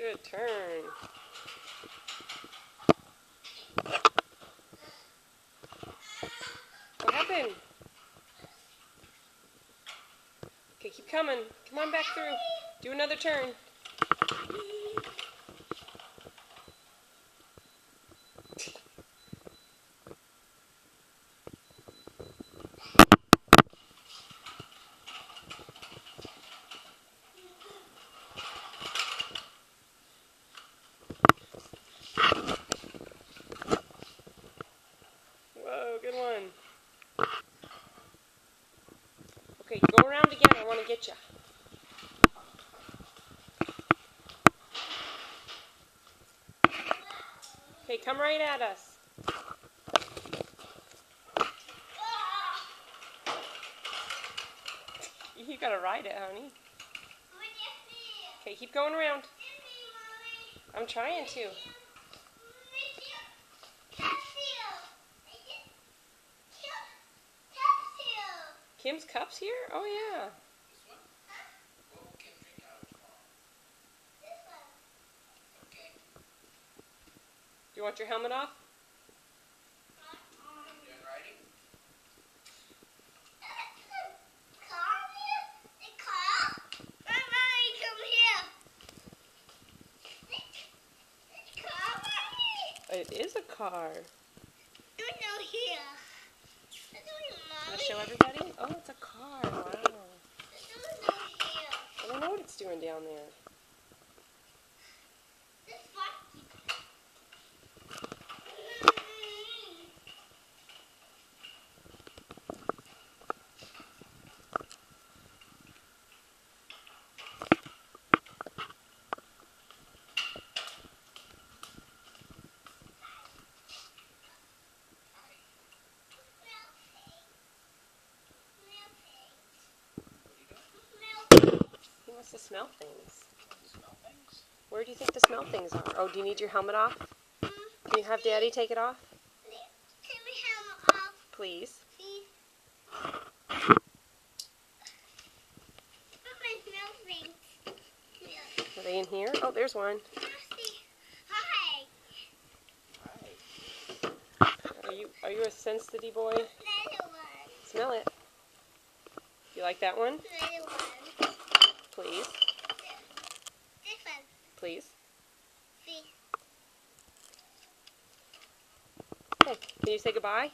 Good turn. What happened? Okay, keep coming. Come on back through. Do another turn. Whoa, good one. Okay, go around again. I want to get you. Okay, come right at us. You gotta ride it, honey. Okay, keep going around. I'm trying to. Kim's cup's here? Oh, yeah. This one? What will Kim drink out of tomorrow? This one. Okay. Do you want your helmet off? I'm doing riding. Car here? The car? Mommy, come here. This car, Mommy? It is a car. No, here. Want to show everybody? Oh, it's a car. Wow. No, here. I don't know what it's doing down there. This one. He wants to smell things. Smell things. Where do you think the smell things are? Oh, do you need your helmet off? Can you have Daddy take it off? Take my helmet off, Please. please. Look, I smell things. Yeah. Are they in here? Oh, there's one. Hi. Hi. Are you a sensitive boy? Another one. Smell it. You like that one? Another one. Please. This one. Please. See. Okay. Can you say goodbye?